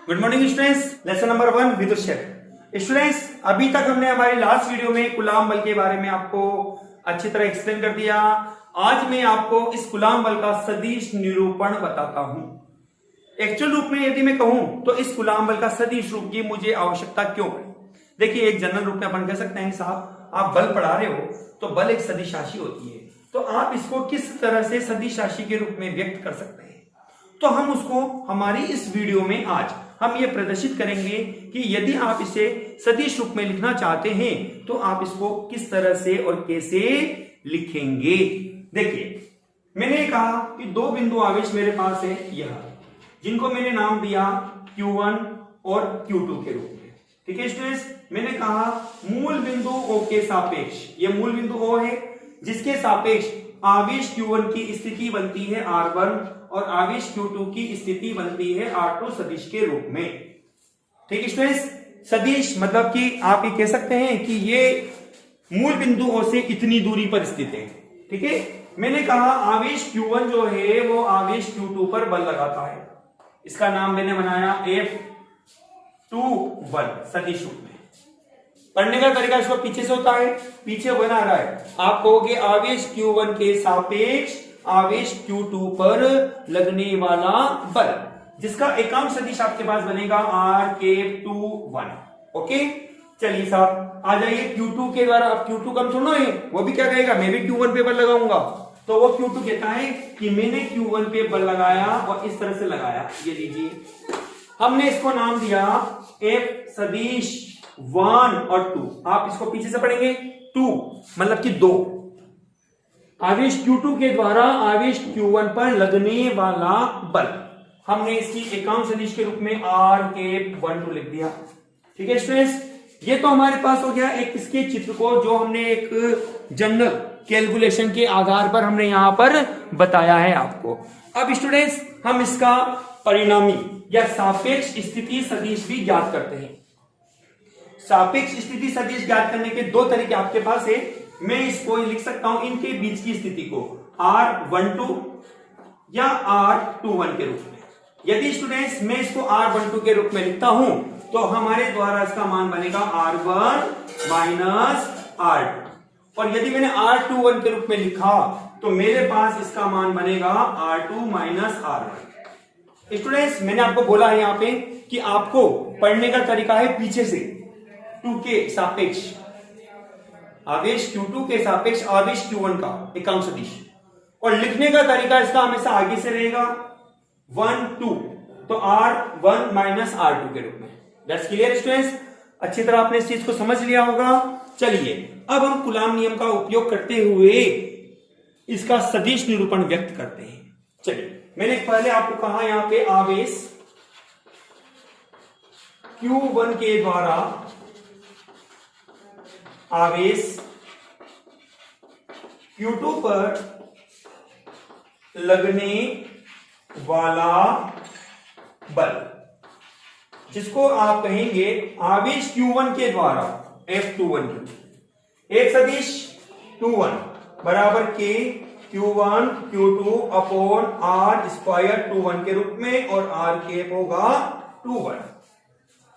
Good morning students, lesson number 1 विद्युत क्षेत्र। Students, अभी तक हमने हमारी लास्ट वीडियो में कूलाम बल के बारे में आपको अच्छी तरह एक्सप्लेन कर दिया। आज मैं आपको इस कूलाम बल का सदिश निरूपण बताता हूं। एक्चुअल रूप में यदि मैं कहूं तो इस कूलाम बल का सदिश रूप की मुझे आवश्यकता क्यों है। देखिए, एक जनरल रूप में अपन कह सकते हैं साहब, आप बल पढ़ा रहे हो तो बल एक सदिश राशि होती है, तो आप इसको किस तरह से सदिश राशि के रूप में व्यक्त कर सकते हैं। तो हम उसको हमारी इस वीडियो में आज हम ये प्रदर्शित करेंगे कि यदि आप इसे सदिश रूप में लिखना चाहते हैं तो आप इसको किस तरह से और कैसे लिखेंगे। देखिए, मैंने कहा कि दो बिंदु आवेश मेरे पास है यह, जिनको मैंने नाम दिया Q1 और Q2 के रूप में। ठीक है स्टूडेंट्स, मैंने कहा मूल बिंदु O के सापेक्ष, ये मूल बिंदु O है जिसके सापेक्ष आवेश Q1 की स्थिति बनती है R1 और आवेश Q2 की स्थिति बनती है R2 सदिश के रूप में। ठीक है स्टूडेंट्स, सदिश मतलब कि आप ये कह सकते हैं कि ये मूल बिंदु O से इतनी दूरी पर स्थित है। ठीक है, मैंने कहा आवेश Q1 जो है वो आवेश Q2 पर बल लगाता है। इसका नाम मैंने बनाया F21 सदिश रूप में। पढ़ने का तरीका इसको पीछे से होता है, पीछे बना रहा है। आप कहोगे आवेश Q1 के सापेक्ष आवेश Q2 पर लगने वाला बल, जिसका एकांक सदिश आपके पास बनेगा R21। ओके, चलिए साहब आ जाइए Q2 के द्वारा। अब Q2 कम सुनो है, वो भी क्या कहेगा, मैं भी Q1 पे बल लगाऊंगा। तो वो Q2 कहता है कि मैंने Q1 पे बल लगाया और इस तरह से लगाया। ये लीजिए, हमने इसको नाम दिया F सदिश 1 और 2। आप इसको पीछे से पढ़ेंगे 2 मतलब कि 2। आवेश Q2 के द्वारा आवेश Q1 पर लगने वाला बल हमने इसकी एकांक सदिश के रूप में R12 लिख दिया। ठीक है स्टूडेंट्स, ये तो हमारे पास हो गया एक इसके चित्र को जो हमने एक जनरल कैलकुलेशन के आधार पर हमने यहां पर बताया है आपको। अब स्टूडेंट्स, हम इसका परिणामी या सापेक्ष स्थिति सदिश भी ज्ञात करते हैं। सापेक्ष स्थिति सदिश ज्ञात करने के दो तरीके आपके पास है। मैं इसको लिख सकता हूं इनके बीच की स्थिति को R12 या R21 के रूप में। यदि स्टूडेंट्स मैं इसको R12 के रूप में लिखता हूं तो हमारे द्वारा इसका मान बनेगा R1 माइनस R2, और यदि मैंने R21 के रूप में लिखा तो मेरे पास इसका मान बनेगा R2 माइनस R1। स्टूडेंट्स, मैंने आपको बोला है यहां पे कि आपको पढ़ने का तरीका है पीछे से, 2 के सापेक्ष आवेश Q2 के सापेक्ष आवेश Q1 का एकांक सदिश, और लिखने का तरीका इसका हमेशा आगे से रहेगा 1 2, तो R1 माइनस R2 के रूप में। दैट्स क्लियर स्टूडेंट्स, अच्छी तरह आपने इस चीज को समझ लिया होगा। चलिए अब हम कूलाम नियम का उपयोग करते हुए इसका सदिश निरूपण व्यक्त करते हैं। चलिए, मैंने पहले आपको कहा यहां पे आवेश Q1 के द्वारा आवेश Q2 पर लगने वाला बल, जिसको आप कहेंगे आवेश Q1 के द्वारा F21, एक सदिश 21 बराबर के Q1 Q2 upon R square 21 के रूप में, और R कैप होगा 21।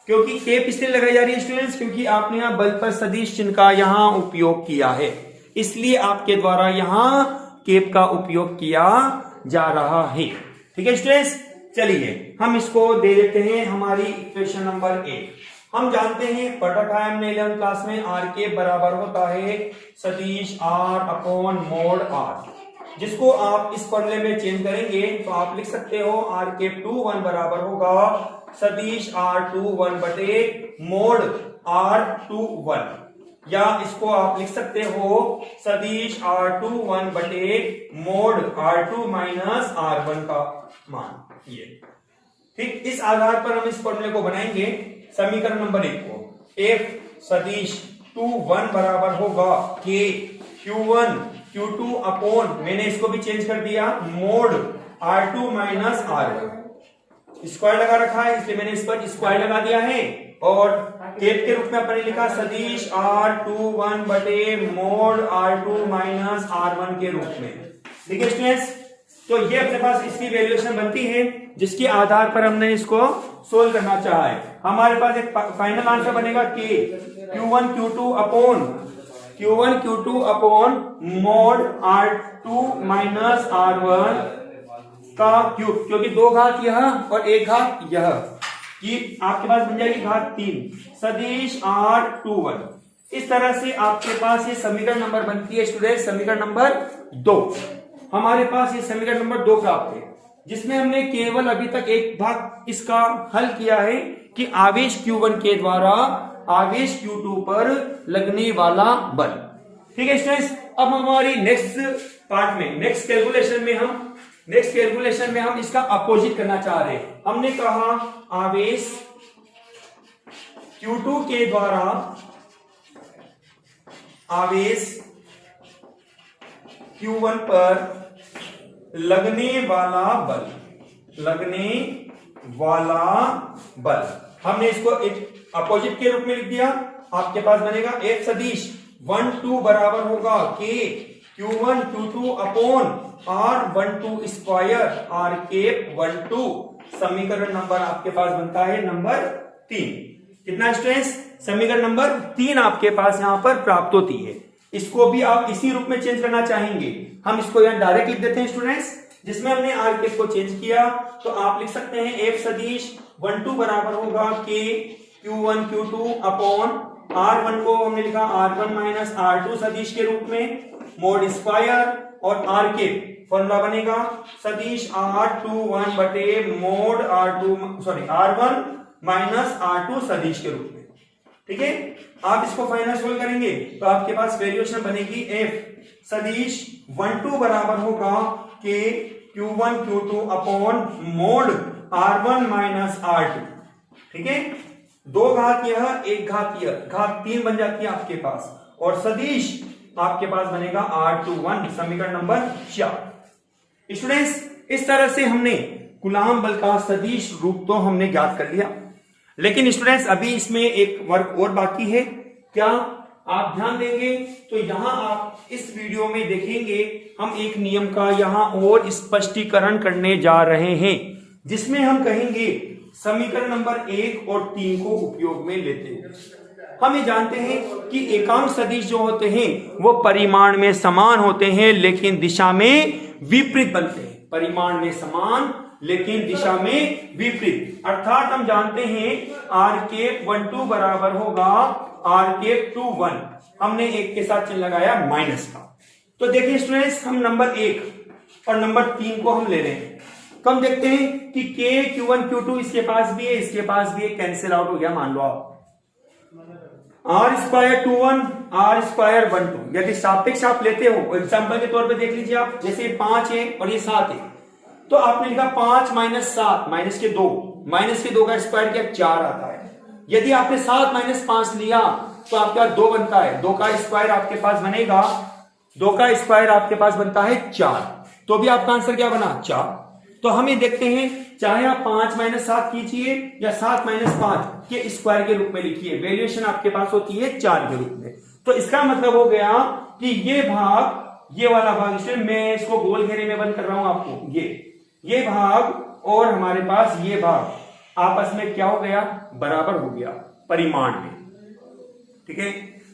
क्योंकि कैप इसलिए लगाई जा रही है स्टूडेंट्स, क्योंकि आपने यहां बल पर सदिश चिन्ह का यहां उपयोग किया है, इसलिए आपके द्वारा यहां कैप का उपयोग किया जा रहा है। ठीक है स्टूडेंट्स, चलिए हम इसको दे देते हैं हमारी इक्वेशन नंबर 1। हम जानते हैं, पढ़ रखा है हमने 11th क्लास में, R कैप बराबर होता है सदिश R अपॉन मोड R, जिसको आप इस फॉर्मूले में चेंज करेंगे तो आप लिख सकते हो R कैप 21 बराबर होगा सदिश R21 बटे मोड R21, या इसको आप लिख सकते हो सदिश R21 बटे मोड R2 माइनस R1 का मान। ये ठीक, इस आधार पर हम इस फॉर्मूले को बनाएंगे समीकरण नंबर 1 को। F सदिश 21 बराबर होगा के Q1 Q2 अपॉन, मैंने इसको भी चेंज कर दिया, mode R2 minus R1। Square लगा रखा है इसलिए मैंने इस पर स्क्वायर लगा दिया है, और कैप के रूप में अपने लिखा सदिश R21 बटे मोड R2 माइनस R1 के रूप में। ठीक है स्टूडेंट्स, तो ये अपने पास इसकी वैल्यूएशन बनती है, जिसके आधार पर हमने इसको सोल्व करना चाहा है। हमारे पास एक फाइनल आंसर बनेगा के Q1 Q2 upon mode R2 minus R1 का क्यूब, क्योंकि 2 घात यह और 1 घात यह, कि आपके पास बन जाएगी घात 3 सदिश R21। इस तरह से आपके पास ये समीकरण नंबर बनती है स्टूडेंट, समीकरण नंबर 2। हमारे पास ये समीकरण नंबर 2 प्राप्त है, जिसमें हमने केवल अभी तक एक भाग इसका हल किया है कि आवेश Q1 के द्वारा आवेश Q2 पर लगने वाला बल। ठीक है स्टूडेंट्स, अब हमारी नेक्स्ट पार्ट में, नेक्स्ट कैलकुलेशन में हम इसका अपोजिट करना चाह रहे हैं। हमने कहा आवेश Q2 के द्वारा आवेश Q1 पर लगने वाला बल, हमने इसको एक अपोजिट के रूप में लिख दिया। आपके पास बनेगा F सदिश 1 2 बराबर होगा K Q1 Q2 upon R12 square R केप 12। समीकरण नंबर आपके पास बनता है नंबर 3। कितना स्टूडेंट्स? समीकरण नंबर 3 आपके पास यहां पर प्राप्त होती है। इसको भी आप इसी रूप में चेंज करना चाहेंगे, हम इसको यहां डायरेक्ट लिख देते हैं स्टूडेंट्स, जिसमें हमने आर केप को चेंज किया। तो आप लिख सकते हैं F सदिश 1 2 बराबर होगा K Q1 Q2 upon R1 को हमने लिखा R1 माइनस R2 सदिश के रूप में मोड स्क्वायर, और R केप फॉर्मूला बनेगा सदिश R21 बटे मोड R1 माइनस R2 सदिश के रूप में। ठीक है, आप इसको फाइनल सोल्व करेंगे तो आपके पास वैल्यूएशन बनेगी F सदिश 1 2 बराबर होगा K Q1 Q2 upon mode R1 minus R2। ठीक है, 2 घात यह 1 घात यह, घात 3 बन जाती है आपके पास, और सदिश आपके पास बनेगा R21, समीकरण नंबर 4। स्टूडेंट्स, इस तरह से हमने कूलाम बल का सदिश रूप तो हमने ज्ञात कर लिया, लेकिन स्टूडेंट्स अभी इसमें एक वर्क और बाकी है। क्या आप ध्यान देंगे तो यहां आप इस वीडियो में देखेंगे हम एक नियम का यहां और स्पष्टीकरण करने जा रहे हैं, जिसमें हम कहेंगे समीकरण नंबर 1 और 3 को उपयोग में लेते हैं। हम ये जानते हैं कि एकांक सदिश जो होते हैं वो परिमाण में समान होते हैं लेकिन दिशा में विपरीत बनते हैं। परिमाण में समान लेकिन दिशा में विपरीत, अर्थात हम जानते हैं R केप 1 2 बराबर होगा R केप 2 1। हमने एक के साथ चिन्ह लगाया माइनस का। तो देखिए स्टूडेंट्स, हम नंबर 1 और नंबर 3 को हम ले रहे हैं। कम देखते हैं कि K Q1 Q2 इसके पास भी है, इसके पास भी है, कैंसिल आउट हो गया। मान लो आप R स्क्वायर 2 1 R स्क्वायर 1 2, यदि सापेक्ष आप लेते हो, एग्जाम्पल के तौर पे देख लीजिए आप, जैसे 5 है और ये 7 है, तो आपने लिखा 5 माइनस 7 माइनस के 2 का स्क्वायर किया 4 आता है। यदि आपने 7 माइनस 5 लिया तो आपके पास 2 बनता है, 2 का स्क्वायर आपके पास बनेगा, 2 का स्क्वायर आपके पास बनता है 4, तो भी आपका आंसर क्या बना 4। तो हम ये देखते हैं, चाहे आप 5 माइनस 7 कीजिए या 7 माइनस 5 के स्क्वायर के रूप में लिखिए, वैल्यूएशन आपके पास होती है 4 के रूप में। तो इसका मतलब हो गया कि ये भाग, ये वाला भाग, इसलिए मैं इसको गोल घेरे में बंद कर रहा हूं आपको, ये भाग और हमारे पास ये भाग आपस में क्या हो गया, बराबर हो गया परिमाण में। ठीक है,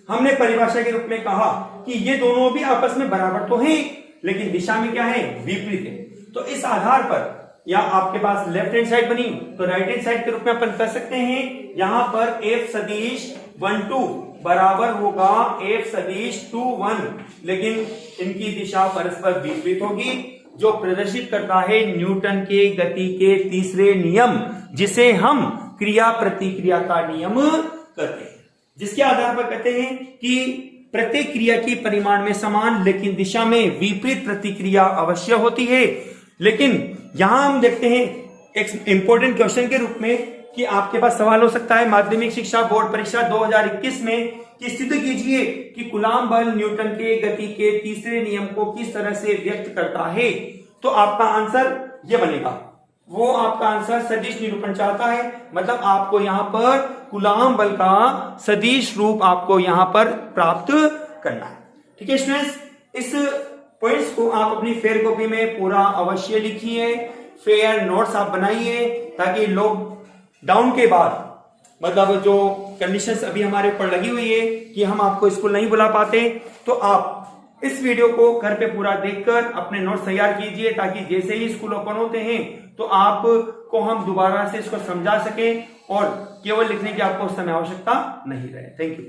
हमने परिभाषा के रूप में कहा कि ये दोनों भी आपस में बराबर तो हैं लेकिन दिशा में क्या है, विपरीत है। तो इस आधार पर, या आपके पास लेफ्ट हैंड साइड बनी तो राइट हैंड साइड के रूप में अपन कर सकते हैं, यहां पर F सदिश 1 2 बराबर होगा F सदिश 2 1, लेकिन इनकी दिशा परस्पर विपरीत होगी, जो प्रदर्शित करता है न्यूटन के गति के तीसरे नियम, जिसे हम क्रिया प्रतिक्रिया का नियम कहते हैं, जिसके आधार पर कहते हैं कि प्रत्येक क्रिया की परिमाण में समान लेकिन दिशा में विपरीत प्रतिक्रिया अवश्य होती है। लेकिन यहां हम देखते हैं एक इंपॉर्टेंट क्वेश्चन के रूप में कि आपके पास सवाल हो सकता है माध्यमिक शिक्षा बोर्ड परीक्षा 2021 में कि सिद्ध कीजिए कि कूलाम बल न्यूटन के गति के तीसरे नियम को किस तरह से व्यक्त करता है। तो आपका आंसर ये बनेगा, वो आपका आंसर सदिश निरूपण चाहता है, मतलब आपको यहां पर कूलाम बल का सदिश रूप आपको यहां पर प्राप्त करना है। ठीक है स्टूडेंट्स, इस पॉइंट्स को आप अपनी फेयर कॉपी में पूरा अवश्य लिखिए, फेयर नोट्स आप बनाइए, ताकि लॉकडाउन के बाद मतलब जो कंडीशंस अभी हमारे ऊपर लगी हुई है कि हम आपको स्कूल नहीं बुला पाते, तो आप इस वीडियो को घर पे पूरा देखकर अपने नोट्स तैयार कीजिए, ताकि जैसे ही स्कूल ओपन होते हैं तो आपको हम दोबारा से इसको समझा सकें और केवल लिखने की आपको उस समय आवश्यकता नहीं रहे। Thank you.